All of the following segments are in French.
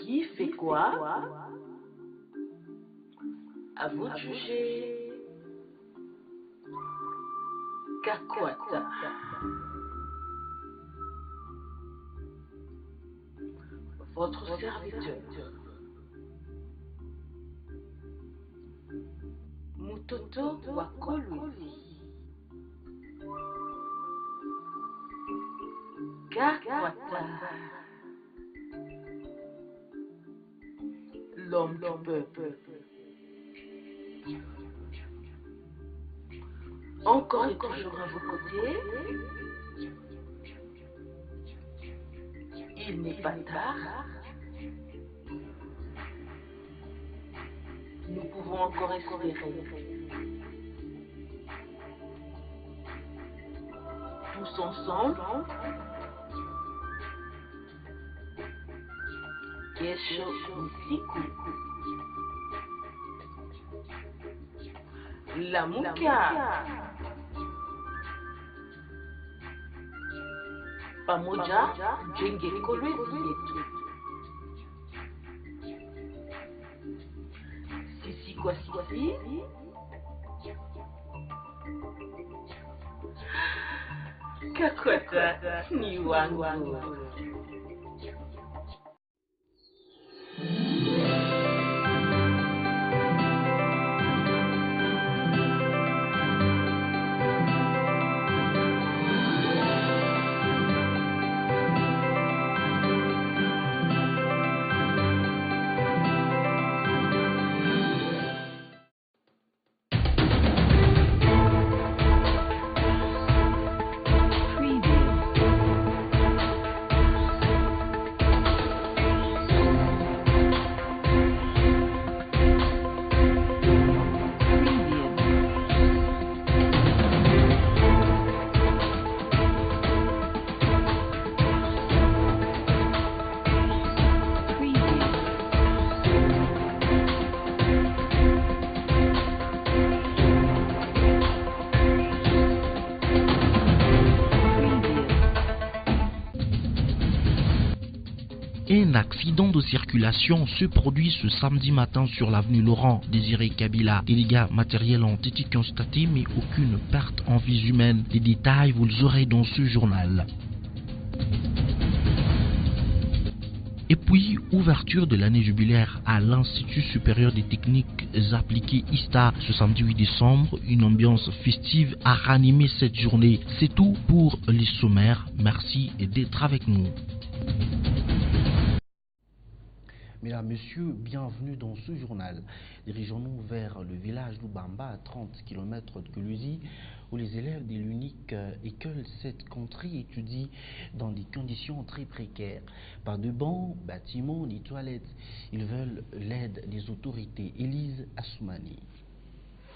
Qui fait quoi? À vous de juger. Kakwata. Votre serviteur. Mutoto wa Kolwezi. Kakwata. L'homme du peuple. Encore et toujours à vos côtés. Il n'est pas tard. Nous pouvons encore espérer. Tous ensemble. Kesho Usiku. Lamuka. Pamoja jenge Kolwezi yetu. Sisi kwa sisi. Kakwata ni wangu. Un accident de circulation se produit ce samedi matin sur l'avenue Laurent Désiré Kabila. Des dégâts matériels ont été constatés, mais aucune perte en vies humaines. Les détails, vous les aurez dans ce journal. Et puis, ouverture de l'année jubilaire à l'Institut supérieur des techniques appliquées ISTA ce samedi 8 décembre. Une ambiance festive a ranimé cette journée. C'est tout pour les sommaires. Merci d'être avec nous. Mesdames, Messieurs, bienvenue dans ce journal. Dirigeons-nous vers le village Lubamba, à 30 km de Kolwezi, où les élèves de l'unique école 7 Country étudient dans des conditions très précaires. Pas de bancs, bâtiments, ni toilettes. Ils veulent l'aide des autorités. Élise Assoumani.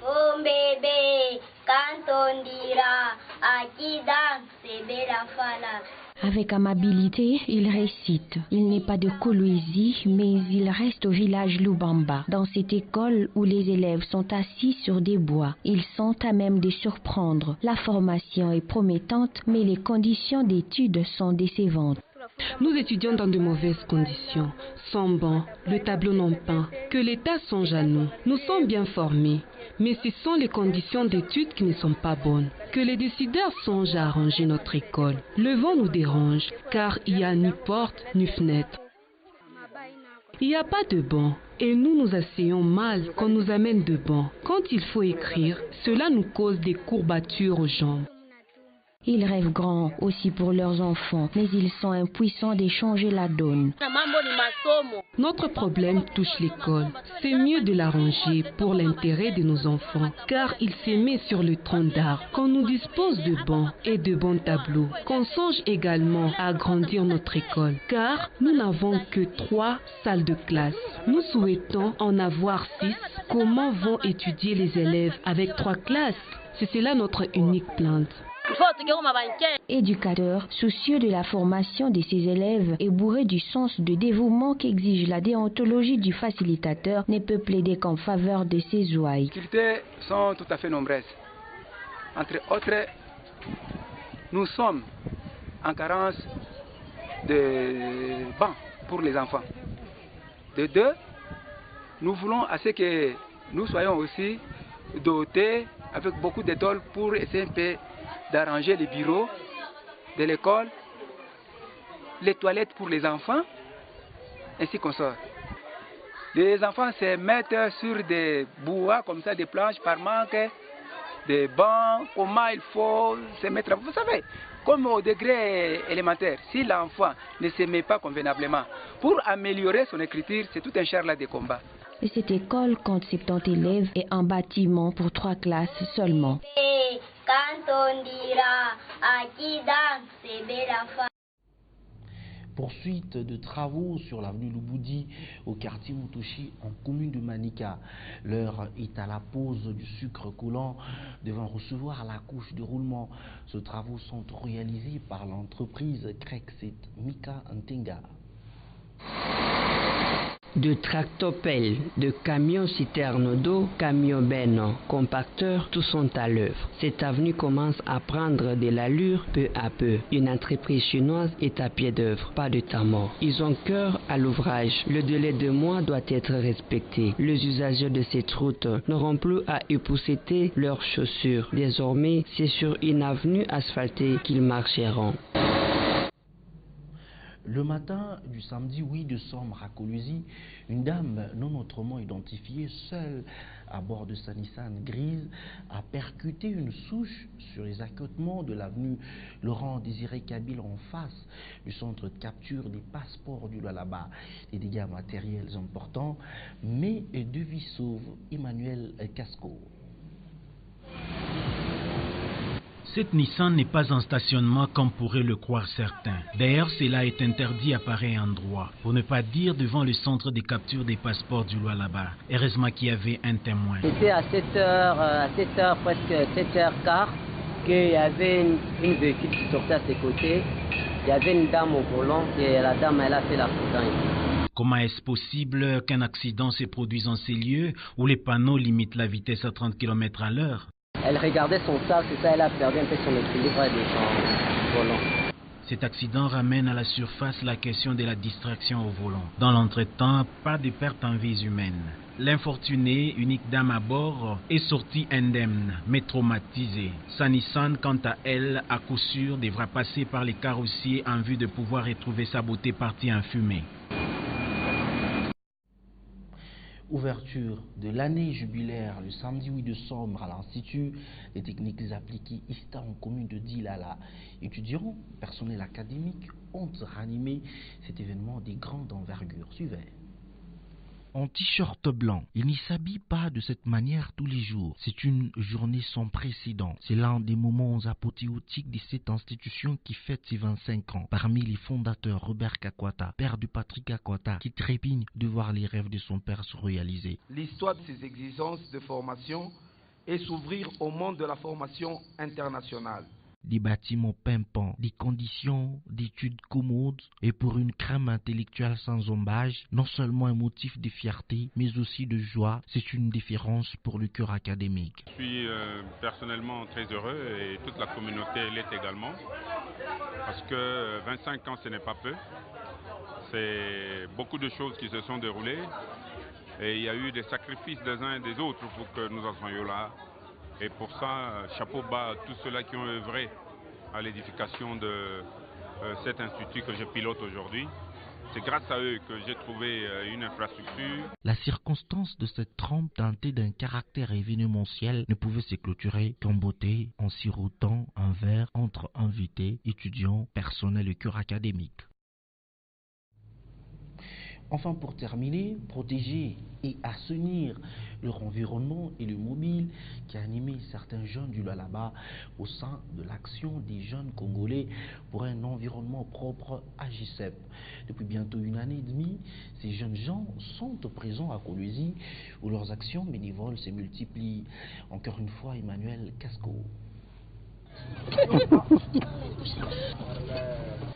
Oh bébé, quand on dira à qui danse, c'est bella fala. Avec amabilité, il récite. Il n'est pas de Kolwezi, mais il reste au village Lubamba. Dans cette école où les élèves sont assis sur des bois, ils sont à même de surprendre. La formation est promettante, mais les conditions d'études sont décevantes. Nous étudions dans de mauvaises conditions, sans bancs, le tableau non peint. Que l'État songe à nous. Nous sommes bien formés, mais ce sont les conditions d'études qui ne sont pas bonnes. Que les décideurs songent à arranger notre école. Le vent nous dérange, car il n'y a ni porte ni fenêtre. Il n'y a pas de banc, et nous asseyons mal quand on nous amène de banc. Quand il faut écrire, cela nous cause des courbatures aux jambes. Ils rêvent grand aussi pour leurs enfants, mais ils sont impuissants d'échanger la donne. Notre problème touche l'école. C'est mieux de l'arranger pour l'intérêt de nos enfants, car ils s'aimaient sur le tronc d'arbre. Qu'on nous dispose de bancs et de bons tableaux. Qu'on songe également à agrandir notre école, car nous n'avons que 3 salles de classe. Nous souhaitons en avoir 6. Comment vont étudier les élèves avec 3 classes? C'est cela notre unique plainte. Éducateur, soucieux de la formation de ses élèves et bourré du sens de dévouement qu'exige la déontologie du facilitateur, ne peut plaider qu'en faveur de ses ouailles. Les difficultés sont tout à fait nombreuses. Entre autres, nous sommes en carence de bancs pour les enfants. De deux, nous voulons à ce que nous soyons aussi dotés avec beaucoup d'étoiles pour essayer un peu d'arranger les bureaux de l'école, les toilettes pour les enfants, ainsi qu'on sort. Les enfants se mettent sur des bois comme ça, des planches par manque, des bancs, comment il faut se mettre. Vous savez, comme au degré élémentaire, si l'enfant ne se met pas convenablement, pour améliorer son écriture, c'est tout un charla de combat. Et cette école compte 70 élèves et un bâtiment pour 3 classes seulement. Quand on dira à qui danse, c'est belle enfant. Poursuite de travaux sur l'avenue Louboudi au quartier Motochi en commune de Manika. L'heure est à la pause du sucre coulant devant recevoir la couche de roulement. Ces travaux sont réalisés par l'entreprise Crexit Mika Ntenga. De tractopelles, de camions-citernes d'eau, camions-bennes, compacteurs, tous sont à l'œuvre. Cette avenue commence à prendre de l'allure peu à peu. Une entreprise chinoise est à pied d'œuvre, pas de temps mort. Ils ont cœur à l'ouvrage. Le délai de mois doit être respecté. Les usagers de cette route n'auront plus à épousseter leurs chaussures. Désormais, c'est sur une avenue asphaltée qu'ils marcheront. Le matin du samedi 8 décembre à Coluzi, une dame non autrement identifiée, seule à bord de sa Nissan grise, a percuté une souche sur les accotements de l'avenue Laurent Désiré Kabyle en face du centre de capture des passeports du Lualaba. Des dégâts matériels importants, mais deux vies sauvent. Emmanuel Casco. Cette Nissan n'est pas en stationnement comme pourraient le croire certains. D'ailleurs, cela est interdit à pareil endroit, pour ne pas dire devant le centre de capture des passeports du Lualaba. Heureusement qu'il y avait un témoin. C'était à 7h, presque 7h15, qu'il y avait une véhicule qui sortait à ses côtés. Il y avait une dame au volant et la dame, elle a fait l'accident ici. Comment est-ce possible qu'un accident se produise en ces lieux où les panneaux limitent la vitesse à 30 km à l'heure? Elle regardait son sac, c'est ça, elle a perdu un peu son équilibre de son volant. Cet accident ramène à la surface la question de la distraction au volant. Dans l'entretemps, pas de perte en vies humaines. L'infortunée, unique dame à bord, est sortie indemne, mais traumatisée. Sa Nissan, quant à elle, à coup sûr, devra passer par les carrossiers en vue de pouvoir retrouver sa beauté partie en fumée. Ouverture de l'année jubilaire le samedi 8 décembre à l'Institut des techniques appliquées ISTA en commune de Dilala. Étudiants, personnel académique ont ranimé cet événement de grande envergure. Suivez. En t-shirt blanc, il n'y s'habille pas de cette manière tous les jours. C'est une journée sans précédent. C'est l'un des moments apothéotiques de cette institution qui fête ses 25 ans. Parmi les fondateurs, Robert Kakwata, père de Patrick Kakwata, qui trépigne de voir les rêves de son père se réaliser. L'histoire de ces exigences de formation est s'ouvrir au monde de la formation internationale. Des bâtiments pimpants, des conditions d'études commodes et pour une crème intellectuelle sans ombage, non seulement un motif de fierté, mais aussi de joie, c'est une différence pour le cœur académique. Je suis personnellement très heureux et toute la communauté l'est également, parce que 25 ans ce n'est pas peu, c'est beaucoup de choses qui se sont déroulées et il y a eu des sacrifices des uns et des autres pour que nous en soyons là. Et pour ça, chapeau bas à tous ceux-là qui ont œuvré à l'édification de cet institut que je pilote aujourd'hui. C'est grâce à eux que j'ai trouvé une infrastructure. La circonstance de cette trempe teintée d'un caractère événementiel ne pouvait se clôturer qu'en beauté, en sirotant un verre entre invités, étudiants, personnel et cœur académique. Enfin, pour terminer, protéger et assainir leur environnement et le mobile qui a animé certains jeunes du Lualaba au sein de l'action des jeunes Congolais pour un environnement propre à GICEP. Depuis bientôt une année et demie, ces jeunes gens sont présents à Coluzi où leurs actions bénévoles se multiplient. Encore une fois, Emmanuel Casco.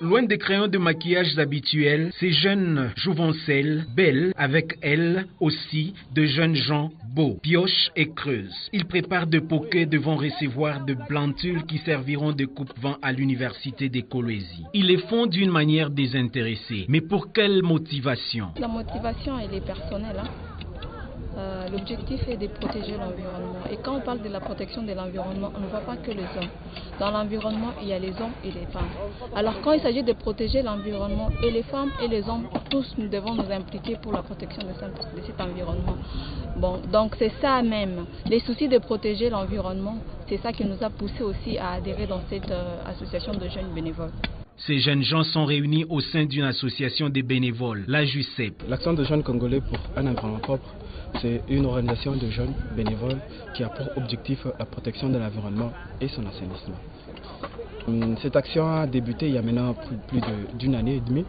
Loin des crayons de maquillage habituels, ces jeunes jouvencelles, belles avec elles aussi de jeunes gens beaux, piochent et creusent. Ils préparent de poquets devant recevoir de blantules qui serviront de coupe-vent à l'université des Kolwezi. Ils les font d'une manière désintéressée. Mais pour quelle motivation? La motivation, elle est personnelle. L'objectif est de protéger l'environnement. Et quand on parle de la protection de l'environnement, on ne voit pas que les hommes. Dans l'environnement, il y a les hommes et les femmes. Alors quand il s'agit de protéger l'environnement, et les femmes et les hommes, tous nous devons nous impliquer pour la protection de cet environnement. Bon, donc c'est ça même. Les soucis de protéger l'environnement, c'est ça qui nous a poussé aussi à adhérer dans cette association de jeunes bénévoles. Ces jeunes gens sont réunis au sein d'une association des bénévoles, la JUCEP. L'Action de jeunes congolais pour un environnement propre, c'est une organisation de jeunes bénévoles qui a pour objectif la protection de l'environnement et son assainissement. Cette action a débuté il y a maintenant plus d'une année et demie.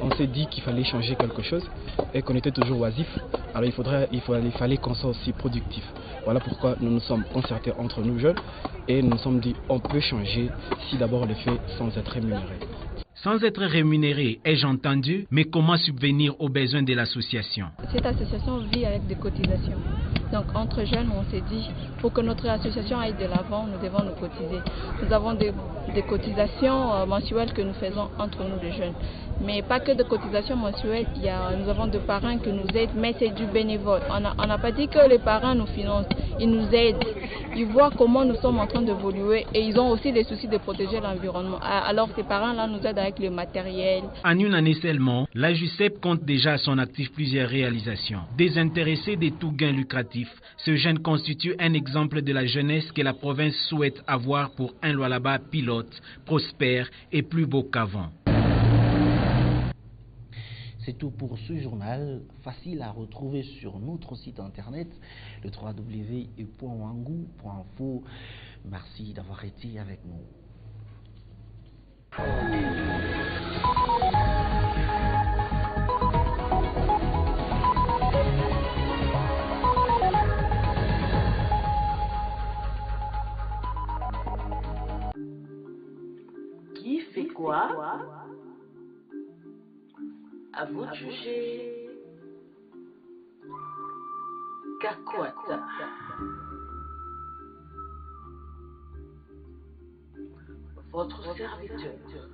On s'est dit qu'il fallait changer quelque chose et qu'on était toujours oisif. Alors il fallait qu'on soit aussi productif. Voilà pourquoi nous nous sommes concertés entre nous jeunes et nous nous sommes dit on peut changer si d'abord on le fait sans être rémunéré. Sans être rémunéré, ai-je entendu, mais comment subvenir aux besoins de l'association? Cette association vit avec des cotisations. Donc entre jeunes, on s'est dit, pour que notre association aille de l'avant, nous devons nous cotiser. Nous avons des cotisations mensuelles que nous faisons entre nous les jeunes. Mais pas que de cotisations mensuelles, nous avons des parrains qui nous aident, mais c'est du bénévole. On n'a pas dit que les parrains nous financent, ils nous aident. Ils voient comment nous sommes en train d'évoluer et ils ont aussi des soucis de protéger l'environnement. Alors ces parrains-là nous aident avec le matériel. En une année seulement, la JUCEP compte déjà à son actif plusieurs réalisations. Désintéressé des tout gains lucratifs, ce jeune constitue un exemple de la jeunesse que la province souhaite avoir pour un Lualaba pilote, prospère et plus beau qu'avant. C'est tout pour ce journal, facile à retrouver sur notre site internet, le www.wangou.info. Merci d'avoir été avec nous. Qui fait quoi? À vous de juger. Kakwata. Votre serviteur.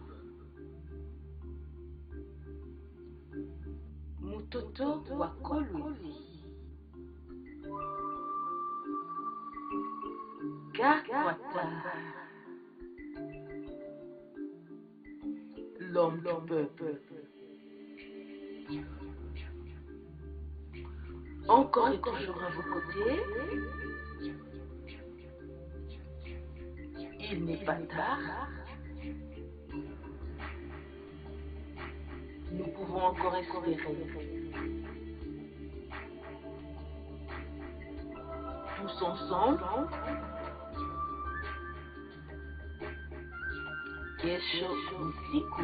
Mutoto wa Kolwezi. Kakwata. L'homme du peuple. Encore et toujours à vos côtés. Il n'est pas tard. Nous pouvons encore espérer. Tous ensemble. Kesho usiku.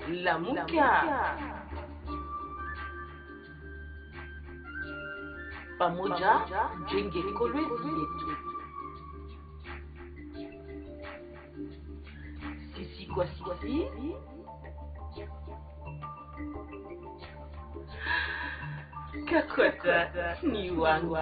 Lamuka. Pamoja jenge Kolwezi yetu. Sisi kwa sisi. Kakwata ni wangu.